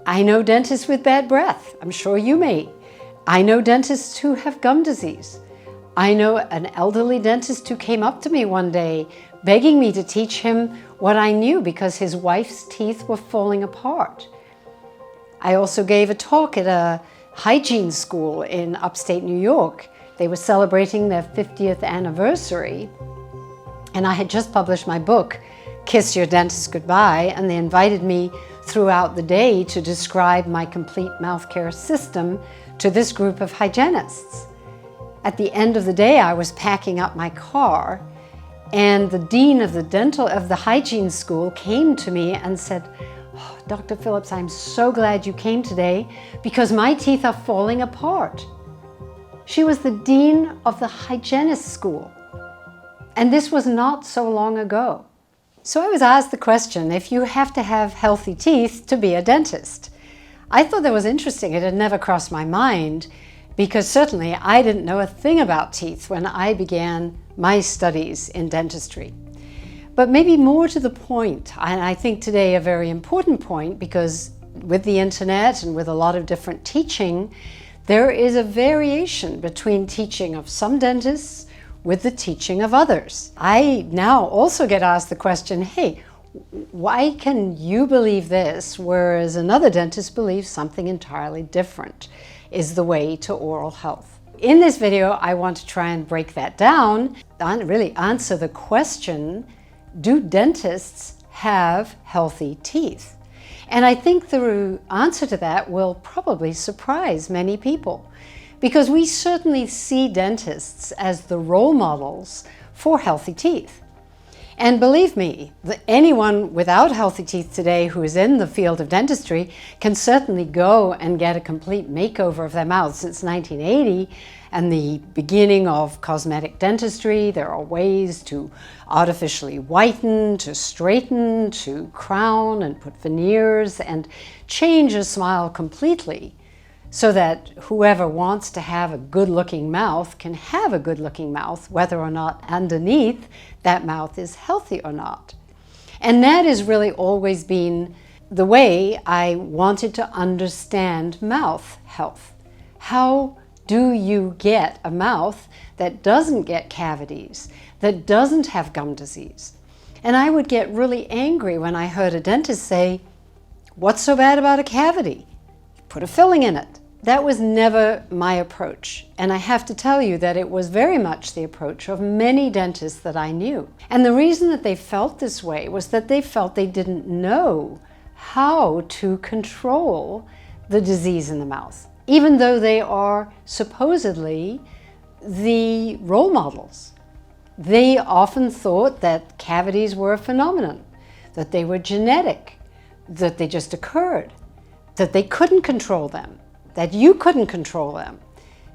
I know dentists with bad breath. I'm sure you may. I know dentists who have gum disease. I know an elderly dentist who came up to me one day begging me to teach him what I knew because his wife's teeth were falling apart. I also gave a talk at a hygiene school in upstate New York. They were celebrating their 50th anniversary, and I had just published my book, Kiss Your Dentist Goodbye, and they invited me throughout the day to describe my complete mouth care system to this group of hygienists. At the end of the day, I was packing up my car, and the dean of the hygiene school came to me and said, "Oh, Dr. Phillips, I'm so glad you came today because my teeth are falling apart." She was the dean of the hygienist school, and this was not so long ago. So I was asked the question, if you have to have healthy teeth to be a dentist. I thought that was interesting. It had never crossed my mind because certainly I didn't know a thing about teeth when I began my studies in dentistry. But maybe more to the point, and I think today a very important point, because with the internet and with a lot of different teaching, there is a variation between teaching of some dentists with the teaching of others. I now also get asked the question, hey, why can you believe this whereas another dentist believes something entirely different is the way to oral health? In this video, I want to try and break that down and really answer the question, do dentists have healthy teeth? And I think the answer to that will probably surprise many people, because we certainly see dentists as the role models for healthy teeth. And believe me, anyone without healthy teeth today who is in the field of dentistry can certainly go and get a complete makeover of their mouth. Since 1980 and the beginning of cosmetic dentistry, there are ways to artificially whiten, to straighten, to crown and put veneers and change a smile completely, so that whoever wants to have a good-looking mouth can have a good-looking mouth, whether or not underneath that mouth is healthy or not. And that has really always been the way I wanted to understand mouth health. How do you get a mouth that doesn't get cavities, that doesn't have gum disease? And I would get really angry when I heard a dentist say, "What's so bad about a cavity? Put a filling in it." That was never my approach, and I have to tell you that it was very much the approach of many dentists that I knew. And the reason that they felt this way was that they felt they didn't know how to control the disease in the mouth, even though they are supposedly the role models. They often thought that cavities were a phenomenon, that they were genetic, that they just occurred, that they couldn't control them, that you couldn't control them.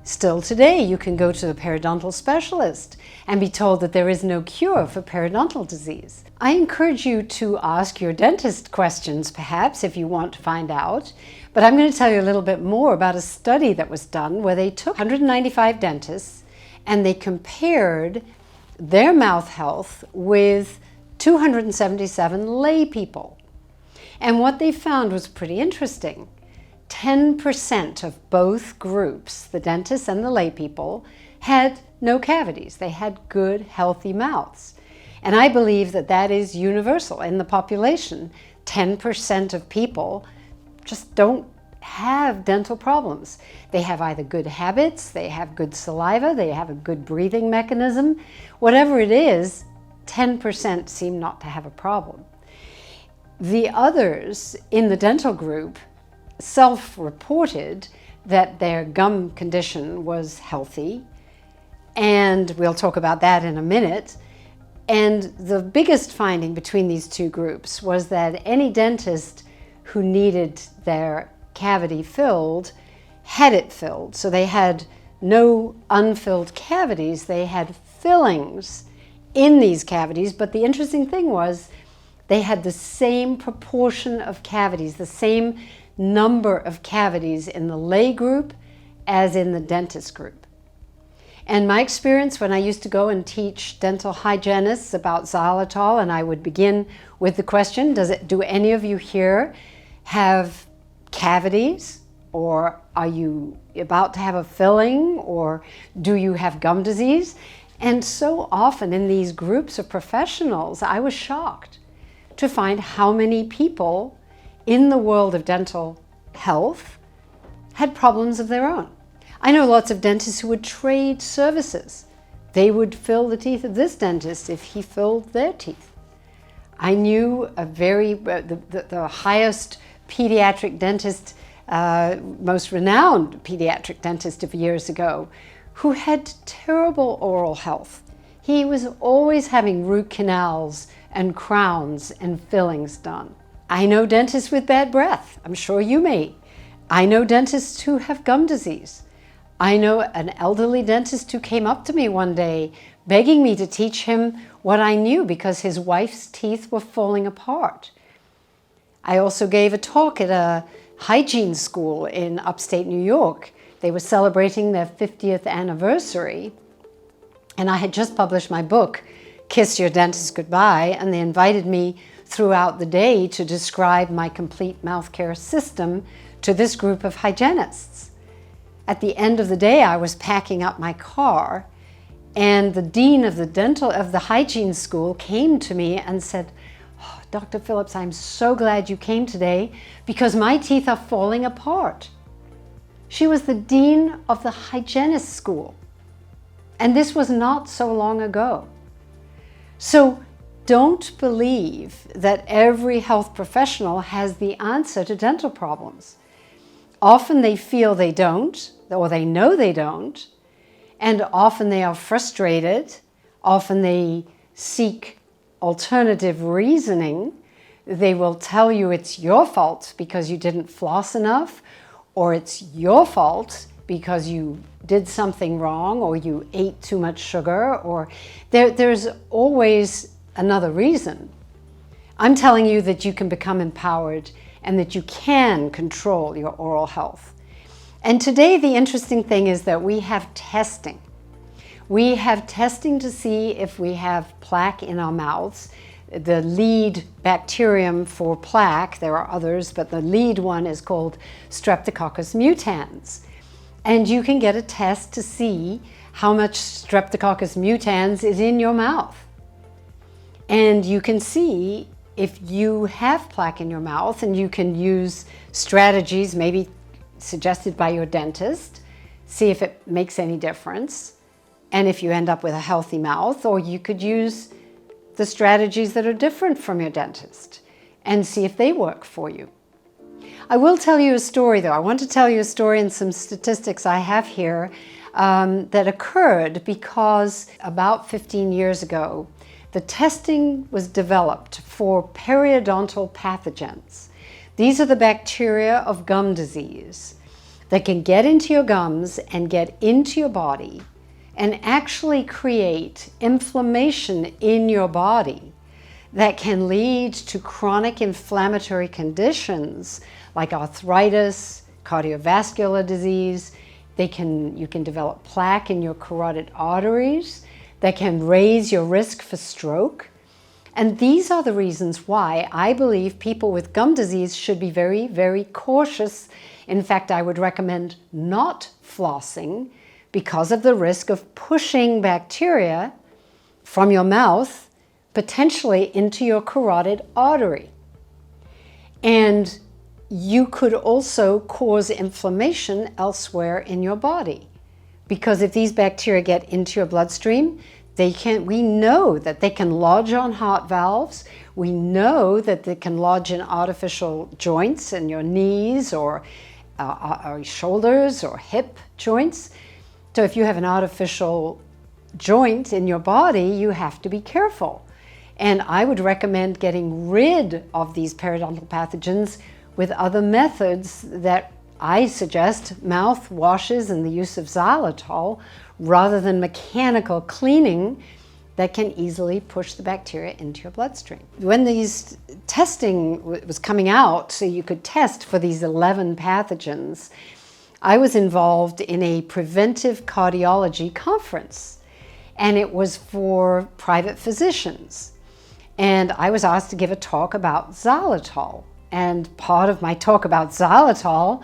Still today, you can go to a periodontal specialist and be told that there is no cure for periodontal disease. I encourage you to ask your dentist questions, perhaps, if you want to find out. But I'm going to tell you a little bit more about a study that was done where they took 195 dentists and they compared their mouth health with 277 lay people. And what they found was pretty interesting. 10% of both groups, the dentists and the lay people, had no cavities. They had good, healthy mouths. And I believe that that is universal in the population. 10% of people just don't have dental problems. They have either good habits, they have good saliva, they have a good breathing mechanism. Whatever it is, 10% seem not to have a problem. The others in the dental group self-reported that their gum condition was healthy, and we'll talk about that in a minute. And the biggest finding between these two groups was that any dentist who needed their cavity filled had it filled. So they had no unfilled cavities, they had fillings in these cavities, but the interesting thing was they had the same proportion of cavities, the same number of cavities in the lay group as in the dentist group. And my experience when I used to go and teach dental hygienists about xylitol, and I would begin with the question, do any of you here have cavities? Or are you about to have a filling? Or do you have gum disease? And so often in these groups of professionals, I was shocked to find how many people in the world of dental health had problems of their own. I know lots of dentists who would trade services. They would fill the teeth of this dentist if he filled their teeth. I knew the highest pediatric dentist, most renowned pediatric dentist of years ago, who had terrible oral health. He was always having root canals and crowns and fillings done. I know dentists with bad breath. I'm sure you may. I know dentists who have gum disease. I know an elderly dentist who came up to me one day begging me to teach him what I knew because his wife's teeth were falling apart. I also gave a talk at a hygiene school in upstate New York. They were celebrating their 50th anniversary, and I had just published my book, Kiss Your Dentist Goodbye, and they invited me throughout the day to describe my complete mouth care system to this group of hygienists. At the end of the day, I was packing up my car, and the dean of the hygiene school came to me and said, "Oh, Dr. Phillips, I'm so glad you came today because my teeth are falling apart." She was the dean of the hygienist school, and this was not so long ago. So don't believe that every health professional has the answer to dental problems. Often they feel they don't, or they know they don't, and often they are frustrated. Often they seek alternative reasoning. They will tell you it's your fault because you didn't floss enough, or it's your fault because you did something wrong, or you ate too much sugar, or there's always another reason. I'm telling you that you can become empowered and that you can control your oral health. And today the interesting thing is that we have testing. We have testing to see if we have plaque in our mouths. The lead bacterium for plaque, there are others, but the lead one is called Streptococcus mutans. And you can get a test to see how much Streptococcus mutans is in your mouth. And you can see if you have plaque in your mouth, and you can use strategies maybe suggested by your dentist, see if it makes any difference, and if you end up with a healthy mouth, or you could use the strategies that are different from your dentist and see if they work for you. I will tell you a story though. I want to tell you a story and some statistics I have here that occurred because about 15 years ago, the testing was developed for periodontal pathogens. These are the bacteria of gum disease that can get into your gums and get into your body and actually create inflammation in your body that can lead to chronic inflammatory conditions like arthritis, cardiovascular disease. You can develop plaque in your carotid arteries that can raise your risk for stroke. And these are the reasons why I believe people with gum disease should be very, very cautious. In fact, I would recommend not flossing because of the risk of pushing bacteria from your mouth potentially into your carotid artery. And you could also cause inflammation elsewhere in your body. Because if these bacteria get into your bloodstream, we know that they can lodge on heart valves. We know that they can lodge in artificial joints in your knees or shoulders or hip joints. So if you have an artificial joint in your body, you have to be careful. And I would recommend getting rid of these periodontal pathogens with other methods that I suggest, mouth washes and the use of xylitol, rather than mechanical cleaning that can easily push the bacteria into your bloodstream. When these testing was coming out, so you could test for these 11 pathogens, I was involved in a preventive cardiology conference, and it was for private physicians. And I was asked to give a talk about xylitol. And part of my talk about xylitol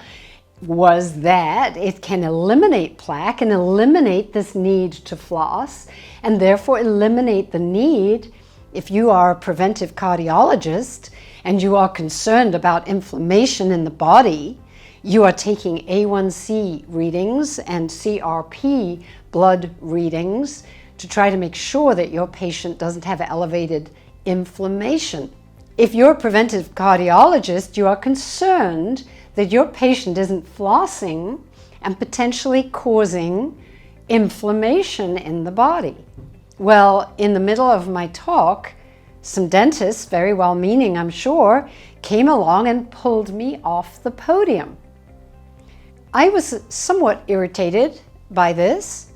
was that it can eliminate plaque and eliminate this need to floss, and therefore eliminate the need, if you are a preventive cardiologist and you are concerned about inflammation in the body, you are taking A1C readings and CRP blood readings to try to make sure that your patient doesn't have elevated inflammation. If you're a preventive cardiologist, you are concerned that your patient isn't flossing and potentially causing inflammation in the body. Well, in the middle of my talk, some dentists, very well-meaning I'm sure, came along and pulled me off the podium. I was somewhat irritated by this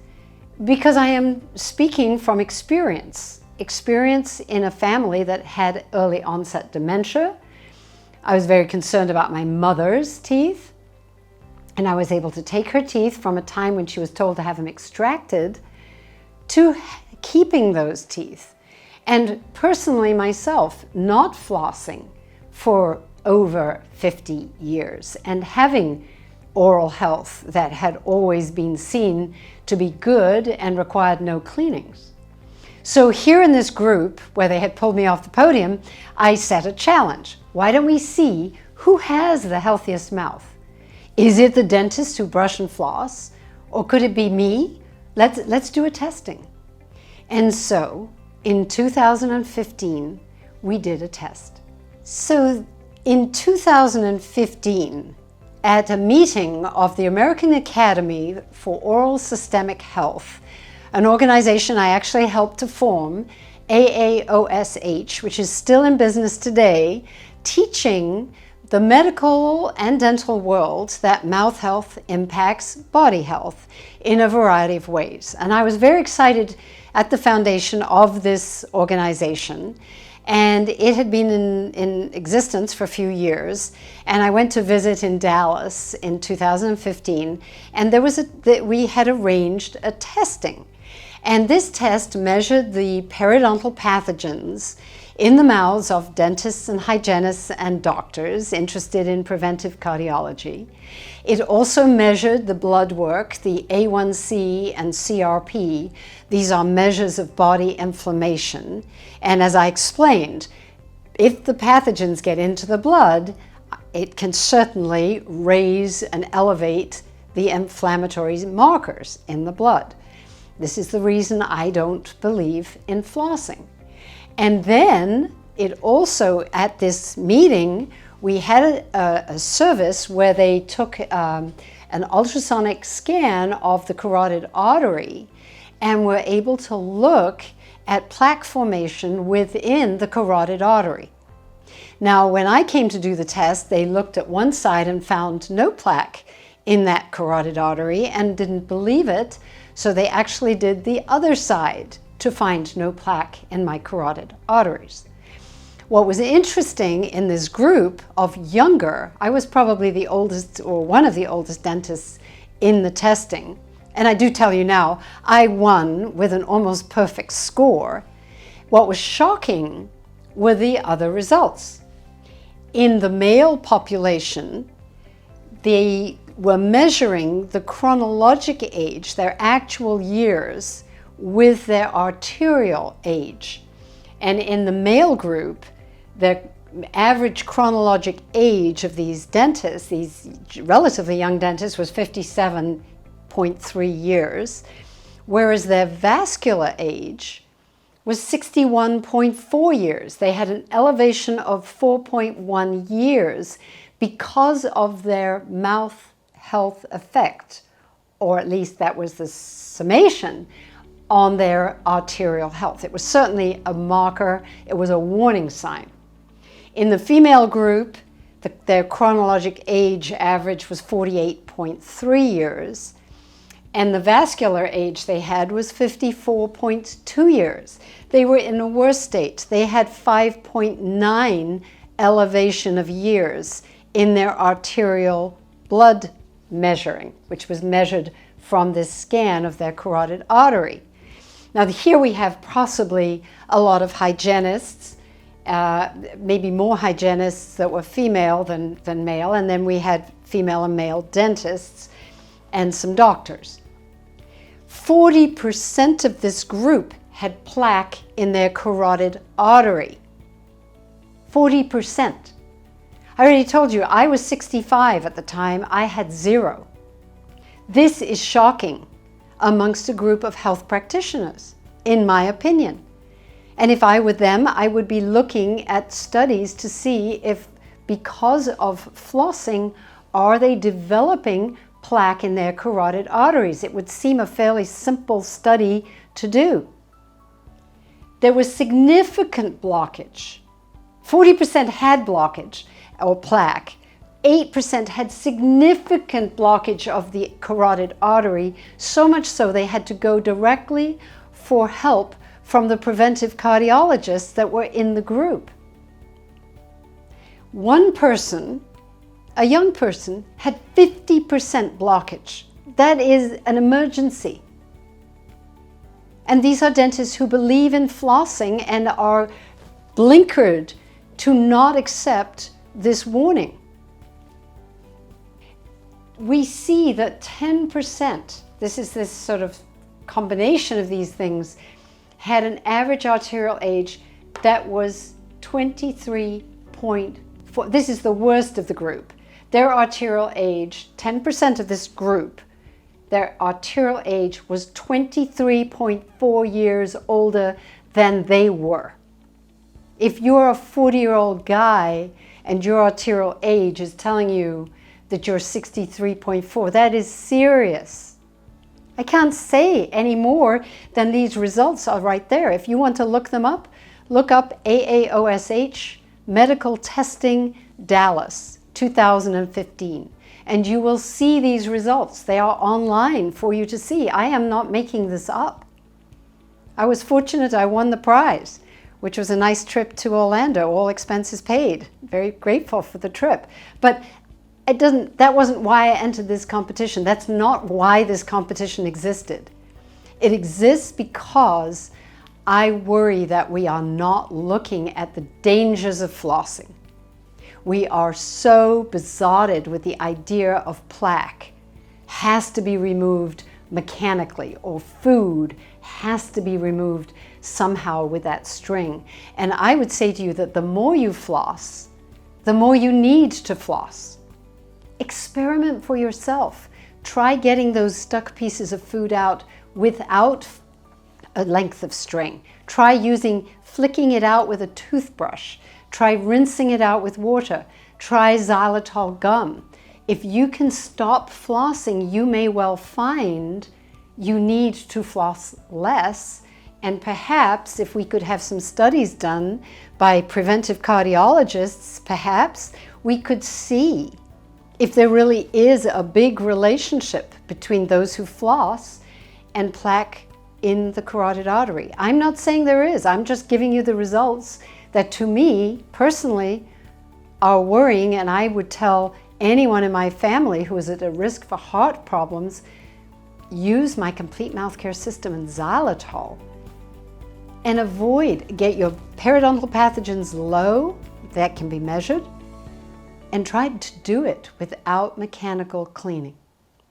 because I am speaking from experience in a family that had early onset dementia. I was very concerned about my mother's teeth, and I was able to take her teeth from a time when she was told to have them extracted to keeping those teeth. And personally myself, not flossing for over 50 years and having oral health that had always been seen to be good and required no cleanings. So here in this group, where they had pulled me off the podium, I set a challenge. Why don't we see who has the healthiest mouth? Is it the dentist who brush and floss? Or could it be me? Let's do a testing. And so in 2015, we did a test. So in 2015, at a meeting of the American Academy for Oral Systemic Health, an organization I actually helped to form, AAOSH, which is still in business today, teaching the medical and dental world that mouth health impacts body health in a variety of ways. And I was very excited at the foundation of this organization. And it had been in existence for a few years. And I went to visit in Dallas in 2015. And we had arranged a testing. And this test measured the periodontal pathogens in the mouths of dentists and hygienists and doctors interested in preventive cardiology. It also measured the blood work, the A1C and CRP. These are measures of body inflammation. And as I explained, if the pathogens get into the blood, it can certainly raise and elevate the inflammatory markers in the blood. This is the reason I don't believe in flossing. And then it also, at this meeting, we had a service where they took an ultrasonic scan of the carotid artery and were able to look at plaque formation within the carotid artery. Now, when I came to do the test, they looked at one side and found no plaque in that carotid artery and didn't believe it, so they actually did the other side to find no plaque in my carotid arteries. What was interesting in this group of younger, I was probably the oldest or one of the oldest dentists in the testing, and I do tell you now, I won with an almost perfect score. What was shocking were the other results. In the male population, they were measuring the chronologic age, their actual years, with their arterial age. And in the male group, the average chronologic age of these dentists, these relatively young dentists, was 57.3 years, whereas their vascular age was 61.4 years. They had an elevation of 4.1 years because of their mouth health effect, or at least that was the summation on their arterial health. It was certainly a marker, it was a warning sign. In the female group, their chronologic age average was 48.3 years, and the vascular age they had was 54.2 years. They were in a worse state. They had 5.9 elevation of years in their arterial blood measuring, which was measured from this scan of their carotid artery. Now here we have possibly a lot of hygienists maybe more hygienists that were female than male, and then we had female and male dentists and some doctors. 40% of this group had plaque in their carotid artery. 40%. I already told you, I was 65 at the time, I had 0. This is shocking amongst a group of health practitioners, in my opinion. And if I were them, I would be looking at studies to see if, because of flossing, are they developing plaque in their carotid arteries? It would seem a fairly simple study to do. There was significant blockage. 40% had blockage or plaque. 8% had significant blockage of the carotid artery, so much so they had to go directly for help from the preventive cardiologists that were in the group. One person, a young person, had 50% blockage. That is an emergency. And these are dentists who believe in flossing and are blinkered to not accept this warning. We see that 10%, this is this sort of combination of these things, had an average arterial age that was 23.4. This is the worst of the group. Their arterial age, 10% of this group, their arterial age was 23.4 years older than they were. If you're a 40-year-old guy and your arterial age is telling you that you're 63.4, that is serious. I can't say any more than these results are right there. If you want to look them up, look up AAOSH Medical Testing Dallas 2015, and you will see these results. They are online for you to see. I am not making this up. I was fortunate I won the prize, which was a nice trip to Orlando, all expenses paid. Very grateful for the trip. But that wasn't why I entered this competition. That's not why this competition existed. It exists because I worry that we are not looking at the dangers of flossing. We are so besotted with the idea of plaque has to be removed mechanically, or food has to be removed somehow with that string. And I would say to you that the more you floss, the more you need to floss. Experiment for yourself. Try getting those stuck pieces of food out without a length of string. Try flicking it out with a toothbrush. Try rinsing it out with water. Try xylitol gum. If you can stop flossing, you may well find you need to floss less. And perhaps if we could have some studies done by preventive cardiologists, perhaps we could see if there really is a big relationship between those who floss and plaque in the carotid artery. I'm not saying there is. I'm just giving you the results that to me, personally, are worrying, and I would tell anyone in my family who is at a risk for heart problems, use my complete mouth care system and xylitol and get your periodontal pathogens low, that can be measured, and try to do it without mechanical cleaning.